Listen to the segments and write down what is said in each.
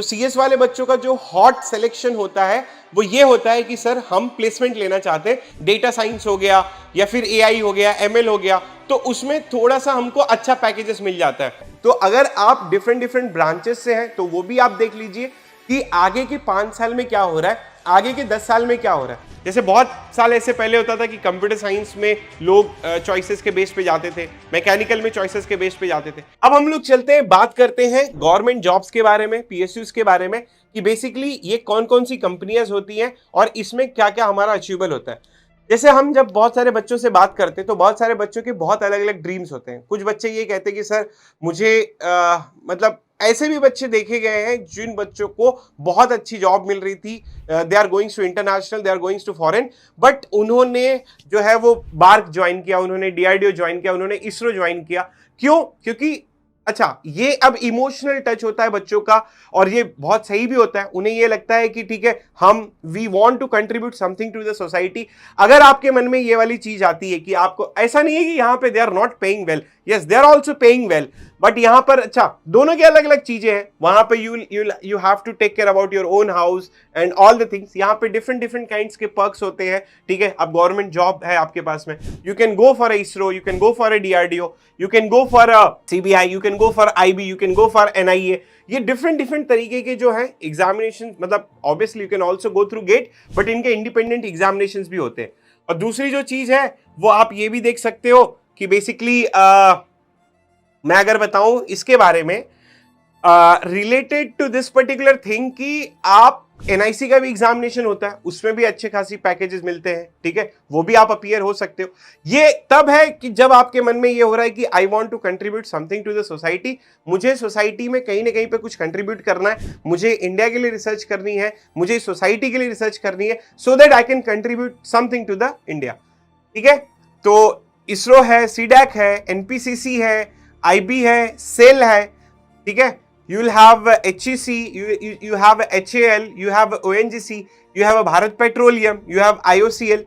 तो सीएस वाले बच्चों का जो हॉट सिलेक्शन होता है वो ये होता है कि सर हम प्लेसमेंट लेना चाहते हैं, डेटा साइंस हो गया या फिर एआई हो गया, एमएल हो गया, तो उसमें थोड़ा सा हमको अच्छा पैकेजेस मिल जाता है। तो अगर आप डिफरेंट डिफरेंट ब्रांचेस से हैं तो वो भी आप देख लीजिए कि आगे के 5 साल में क्या हो रहा है, आगे के 10 साल में क्या हो रहा है। जैसे बहुत साल ऐसे पहले होता था कि कंप्यूटर साइंस में लोग चॉइसेस के बेस पे जाते थे, मैकेनिकल में चॉइसेस के बेस पे जाते थे। अब हम लोग चलते हैं, बात करते हैं गवर्नमेंट जॉब्स के बारे में, पीएसयूज के बारे में, कि बेसिकली ये कौन कौन सी कंपनियां होती हैं और इसमें क्या क्या हमारा अचीवेबल होता है। जैसे हम जब बहुत सारे बच्चों से बात करते हैं तो बहुत सारे बच्चों के बहुत अलग अलग ड्रीम्स होते हैं। कुछ बच्चे ये कहते हैं कि सर मुझे मतलब ऐसे भी बच्चे देखे गए हैं जिन बच्चों को बहुत अच्छी जॉब मिल रही थी, they are goings to international, they are goings to foreign, but उन्होंने जो है वो बार्क ज्वाइन किया, उन्होंने डीआरडीओ ज्वाइन किया, उन्होंने इसरो ज्वाइन किया। क्यों? क्योंकि अच्छा, ये अब इमोशनल टच होता है बच्चों का और ये बहुत सही भी होता है। उन्हें ये लगता है कि ठीक है, हम we want to contribute something to the society. अगर आपके मन में ये वाली चीज आती है कि आपको, ऐसा नहीं है कि यहाँ पे they are not paying well, yes they are also paying well, but यहाँ पर अच्छा दोनों की अलग अलग चीजें हैं। वहां पे you have to take care about your own house and all the things. यहाँ पे डिफरेंट डिफरेंट काइंड्स के पर्क्स होते हैं, ठीक है। अब गवर्नमेंट जॉब है आपके पास में, you can go for ISRO, you can go for a DRDO, you can go for a CBI, you can go for IB, you can go for NIA. ये डिफरेंट डिफरेंट तरीके के जो है examination, मतलब obviously you can also go through GATE, but इनके independent examination भी होते हैं। और दूसरी जो चीज है वो आप ये भी देख सकते हो कि बेसिकली मैं अगर बताऊं इसके बारे में related to this particular thing कि आप एनआईसी का भी एग्जामिनेशन होता है, उसमें भी अच्छे खासी पैकेजेस मिलते हैं, ठीक है, वो भी आप अपीयर हो सकते हो। ये तब है कि जब आपके मन में ये हो रहा है कि I want to contribute something to the society, मुझे सोसाइटी में कहीं ना कहीं पे कुछ कंट्रीब्यूट करना है, मुझे इंडिया के लिए रिसर्च करनी है, मुझे सोसाइटी के लिए रिसर्च करनी है, so that I can contribute something to the India, ठीक है। तो इसरो है, सीडैक है, एनपीसीसी है, आईबी है, सेल है, ठीक है। You will have HEC, you have HAL, you have ONGC, you have a Bharat Petroleum, you have IOCL.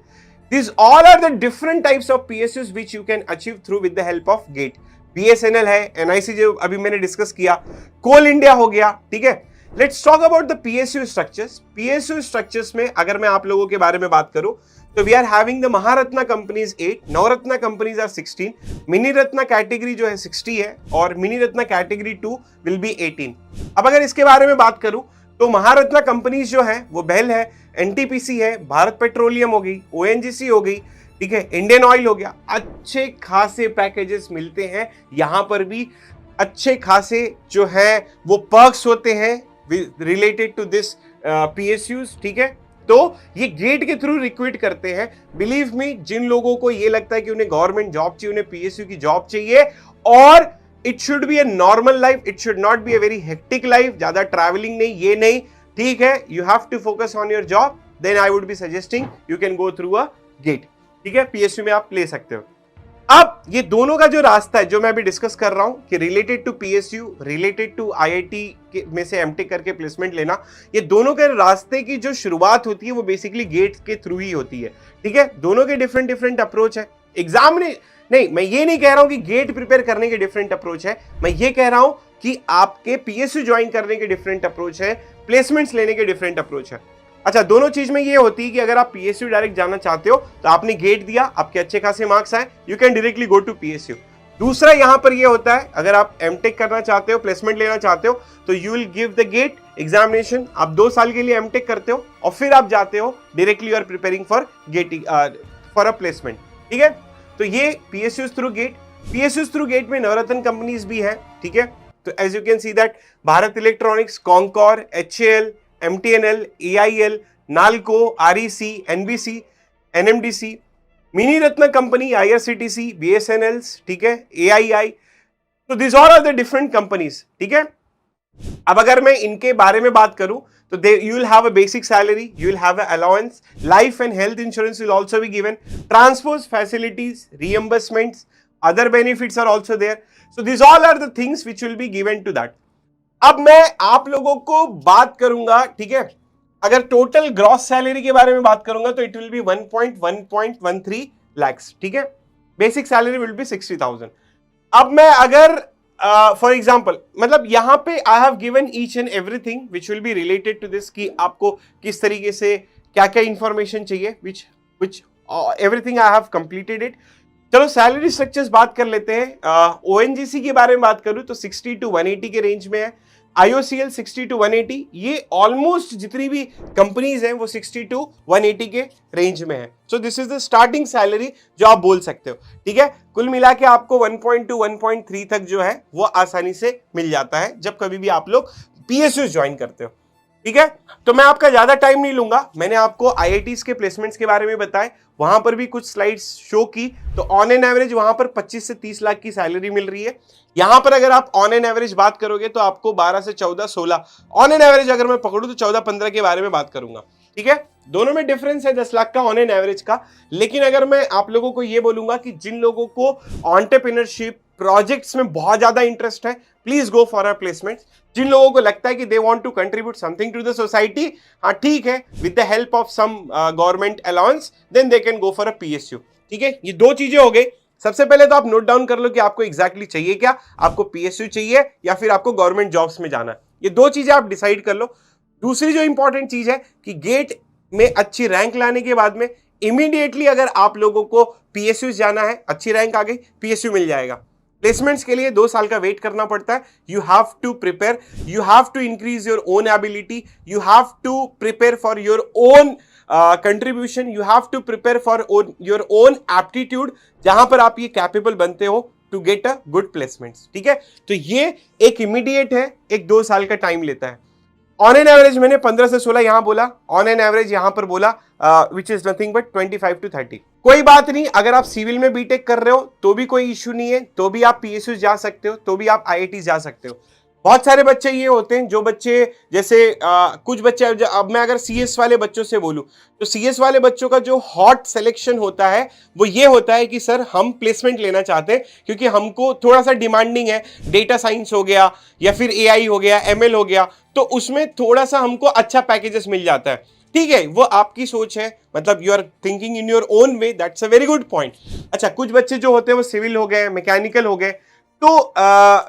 These all are the different types of PSUs which you can achieve through with the help of GATE. BSNL है, NIC जो अभी मैंने discuss किया, कोल India हो गया, ठीक है। Let's talk about the PSU structures. PSU structures में अगर मैं आप लोगों के बारे में बात करूं तो we are having the Maharatna companies 8, Navratna companies are 16, mini Ratna category जो है 60 है और mini Ratna category 2 will be 18। अब अगर इसके बारे में बात करूं तो महारत्ना कंपनीज जो है वो बेल है, एनटीपीसी है, भारत पेट्रोलियम हो गई, ओएनजीसी हो गई, ठीक है, इंडियन ऑयल हो गया। अच्छे खासे पैकेजेस मिलते हैं, यहां पर भी अच्छे खासे जो है वो पर्क्स होते हैं रिलेटेड टू दिस पीएसयूज, ठीक है। तो ये गेट के थ्रू रिक्रूट करते हैं। बिलीव मी, जिन लोगों को ये लगता है कि उन्हें गवर्नमेंट जॉब चाहिए, उन्हें पीएसयू की जॉब चाहिए और it should be a normal life, it should not be a very hectic life, ज्यादा ट्रैवलिंग नहीं, ये नहीं, ठीक है, you have to focus on your job, then I would be suggesting you can go through a GATE, ठीक है, PSU में आप ले सकते हो। अब ये दोनों का जो रास्ता है जो मैं अभी डिस्कस कर रहा हूं कि related to PSU, related to IIT में से एमटेक करके प्लेसमेंट लेना, ये दोनों के रास्ते की जो शुरुआत होती है वो बेसिकली गेट के थ्रू ही होती है, ठीक है। दोनों के डिफरेंट डिफरेंट अप्रोच है। एग्जाम नहीं, मैं ये नहीं कह रहा हूं कि गेट प्रिपेयर करने के डिफरेंट अप्रोच है, मैं ये कह रहा हूं कि आपके पीएसयू ज्वाइन करने के डिफरेंट अप्रोच है, प्लेसमेंट्स लेने के डिफरेंट अप्रोच है। अच्छा, दोनों चीज में ये होती है कि अगर आप पीएसयू डायरेक्ट जाना चाहते हो तो आपने गेट दिया, आपके अच्छे खासे मार्क्स आए, you can directly go to PSU. दूसरा यहां पर ये होता है, अगर आप एमटेक करना चाहते हो, प्लेसमेंट लेना चाहते हो, तो you will give the GATE examination, आप 2 साल के लिए एमटेक करते हो और फिर आप जाते हो directly, you are preparing for GATE for a placement, ठीक है। तो ये PSU through GATE, PSU through GATE में नवरत्न कंपनीज भी है, ठीक है। तो as you can see that Bharat Electronics, CONCOR, HAL, MTNL, AIL, NALCO, REC, NBC, NMDC, mini Ratna company, IRCTC, BSNLs, ठीक है, एआईआई। तो this all are the different companies, ठीक है। अब अगर मैं इनके बारे में बात करूं तो you will have a basic salary, you will have an allowance, life and health insurance will also be given, transport facilities, reimbursements, other benefits are also there. So these all are the things which will be given to that. अब मैं आप लोगों को बात करूंगा, ठीक है, अगर टोटल ग्रॉस सैलरी के बारे में बात करूंगा तो इट विल बी 1.13 lakhs, ठीक है। Basic salary will be 60,000। अब मैं अगर फॉर एग्जाम्पल मतलब यहाँ पे I have given each and everything which will be related to this कि आपको किस तरीके से क्या क्या इंफॉर्मेशन चाहिए which which everything I have completed it. चलो सैलरी स्ट्रक्चर्स बात कर लेते हैं। ओएनजीसी के बारे में बात करूं तो 60 to 180 के रेंज में है। IOCL 60 to 180, ये ऑलमोस्ट जितनी भी कंपनीज हैं वो 60 to 180 के रेंज में है। So this is the starting salary जो आप बोल सकते हो, ठीक है। कुल मिला के आपको 1.2 1.3 तक जो है वो आसानी से मिल जाता है जब कभी भी आप लोग PSU ज्वाइन करते हो, ठीक है। तो मैं आपका ज्यादा टाइम नहीं लूंगा, मैंने आपको IITs के प्लेसमेंट्स के बारे में बताए, वहां पर भी कुछ स्लाइड्स शो की। तो ऑन एन एवरेज वहां पर 25 से 30 लाख की सैलरी मिल रही है। यहां पर अगर आप ऑन एन एवरेज बात करोगे तो आपको 12 से 14 16 ऑन एन एवरेज अगर मैं पकड़ूं तो 14-15 के बारे में बात करूंगा, ठीक है। दोनों में डिफरेंस है 10 लाख का ऑन एन एवरेज का। लेकिन अगर मैं आप लोगों को ये बोलूंगा कि जिन लोगों को एंटरप्रेन्योरशिप प्रोजेक्ट्स में बहुत ज्यादा इंटरेस्ट है, please go for a placement. जिन लोगों को लगता है कि they want to contribute something to the society, हाँ ठीक है, with the help of some government allowance, then they can go for a PSU, ठीक है। ये दो चीजें हो गई। सबसे पहले तो आप नोट डाउन कर लो कि आपको एग्जैक्टली चाहिए क्या, आपको PSU चाहिए या फिर आपको गवर्नमेंट जॉब्स में जाना है। ये दो चीजें आप डिसाइड कर लो। दूसरी जो इंपॉर्टेंट चीज है कि गेट में अच्छी रैंक लाने के बाद में इमीडिएटली अगर आप लोगों को PSU जाना है, अच्छी रैंक आ गई, PSU मिल जाएगा। प्लेसमेंट्स के लिए 2 साल का वेट करना पड़ता है। You have to prepare, you have to increase your own ability, you have to prepare for your own contribution, you have to prepare for your own aptitude, जहां पर आप ये कैपेबल बनते हो to get a good placements, ठीक है। तो ये एक इमीडिएट है, एक 2 साल का टाइम लेता है। ऑन एन एवरेज मैंने 15 से 16 यहां बोला, ऑन एन एवरेज यहां पर बोला which is nothing but 25 to 30। कोई बात नहीं, अगर आप सिविल में बीटेक कर रहे हो तो भी कोई इश्यू नहीं है, तो भी आप PSU जा सकते हो, तो भी आप IIT जा सकते हो। बहुत सारे बच्चे ये होते हैं जो बच्चे जैसे कुछ बच्चे, अब मैं अगर CS वाले बच्चों से बोलूं तो CS वाले बच्चों का जो हॉट सिलेक्शन होता है वो ये होता है कि सर हम प्लेसमेंट लेना चाहते हैं क्योंकि हमको थोड़ा सा डिमांडिंग है, डेटा साइंस हो गया या फिर AI हो गया, ML हो गया, तो उसमें थोड़ा सा हमको अच्छा पैकेजेस मिल जाता है, ठीक है। वो आपकी सोच है, मतलब you are thinking in your own way, that's a very good point. अच्छा, कुछ बच्चे जो होते हैं वो सिविल हो गए, मैकेनिकल हो गए, तो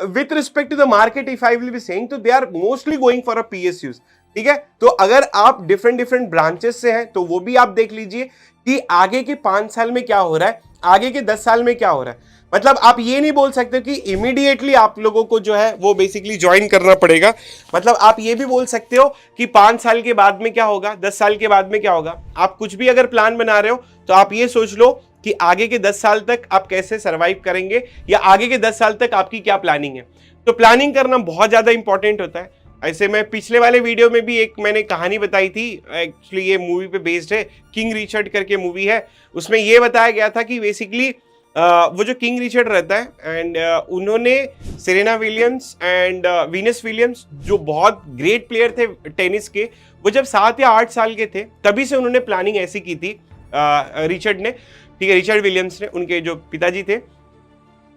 with respect to the market if I will be saying, तो they are mostly going for a PSUs, ठीक है। तो अगर आप डिफरेंट ब्रांचेस से हैं तो वो भी आप देख लीजिए कि आगे के 5 साल में क्या हो रहा है, आगे के 10 साल में क्या हो रहा है। मतलब आप ये नहीं बोल सकते कि इमीडिएटली आप लोगों को जो है वो बेसिकली ज्वाइन करना पड़ेगा। मतलब आप ये भी बोल सकते हो कि 5 साल के बाद में क्या होगा, 10 साल के बाद में क्या होगा। आप कुछ भी अगर प्लान बना रहे हो तो आप ये सोच लो कि आगे के 10 साल तक आप कैसे सर्वाइव करेंगे या आगे के 10 साल तक आपकी क्या प्लानिंग है। तो प्लानिंग करना बहुत ज्यादा इंपॉर्टेंट होता है। ऐसे मैं पिछले वाले वीडियो में भी एक मैंने कहानी बताई थी, एक्चुअली ये मूवी पे बेस्ड है, किंग रिचर्ड करके मूवी है, उसमें ये बताया गया था कि बेसिकली वो जो किंग रिचर्ड रहता है एंड उन्होंने Serena Williams and Venus Williams जो बहुत ग्रेट प्लेयर थे टेनिस के, वो जब 7 या 8 साल के थे तभी से उन्होंने प्लानिंग ऐसी की थी रिचर्ड ने, ठीक है, रिचर्ड विलियम्स ने, उनके जो पिताजी थे,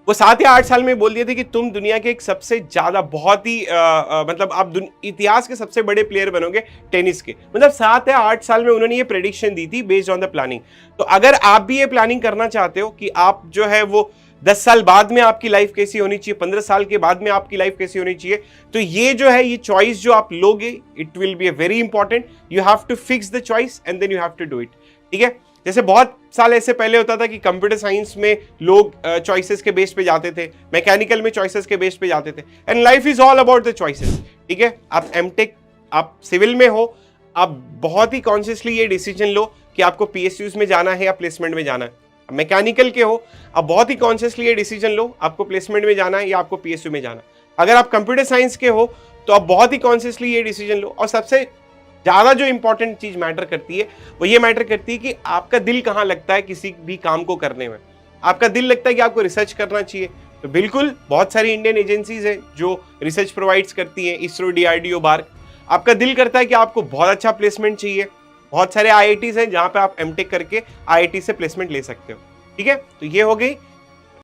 वो 7 या 8 साल में बोल दिए थे कि तुम दुनिया के एक सबसे ज्यादा बहुत ही मतलब आप इतिहास के सबसे बड़े प्लेयर बनोगे टेनिस के। मतलब 7 या 8 साल में उन्होंने ये प्रेडिक्शन दी थी बेस्ड ऑन द प्लानिंग। तो अगर आप भी ये प्लानिंग करना चाहते हो कि आप जो है वो 10 साल बाद में आपकी लाइफ कैसी होनी चाहिए, 15 साल के बाद में आपकी लाइफ कैसी होनी चाहिए, तो ये जो है ये चॉइस जो आप लोगे, it will be a very important. You have to fix the choice and then you have to do it, ठीक है। जैसे बहुत साल ऐसे पहले होता था कि कंप्यूटर साइंस में लोग चॉइसेस के बेस पे जाते थे, मैकेनिकल में चॉइसेस के बेस पे जाते थे, and life is all about the choices, ठीक है। आप एमटेक, आप सिविल में हो, आप बहुत ही कॉन्शियसली ये डिसीजन लो कि आपको PSUs में जाना है या प्लेसमेंट में जाना है। मैकेनिकल के हो, आप बहुत ही कॉन्शियसली ये डिसीजन लो आपको प्लेसमेंट में जाना है या आपको PSU में जाना है। अगर आप कंप्यूटर साइंस के हो तो आप बहुत ही कॉन्शियसली ये डिसीजन लो। और सबसे ज्यादा जो इंपॉर्टेंट चीज मैटर करती है वो ये मैटर करती है कि आपका दिल कहाँ लगता है किसी भी काम को करने में। आपका दिल लगता है कि आपको रिसर्च करना चाहिए, तो बिल्कुल बहुत सारी इंडियन एजेंसीज हैं जो रिसर्च प्रोवाइड्स करती हैं, इसरो, DRDO, बार्क। आपका दिल करता है कि आपको बहुत अच्छा प्लेसमेंट चाहिए, बहुत सारे IITs हैं जहां पे आप एमटेक करके IIT से प्लेसमेंट ले सकते हो, ठीक है। तो ये हो गई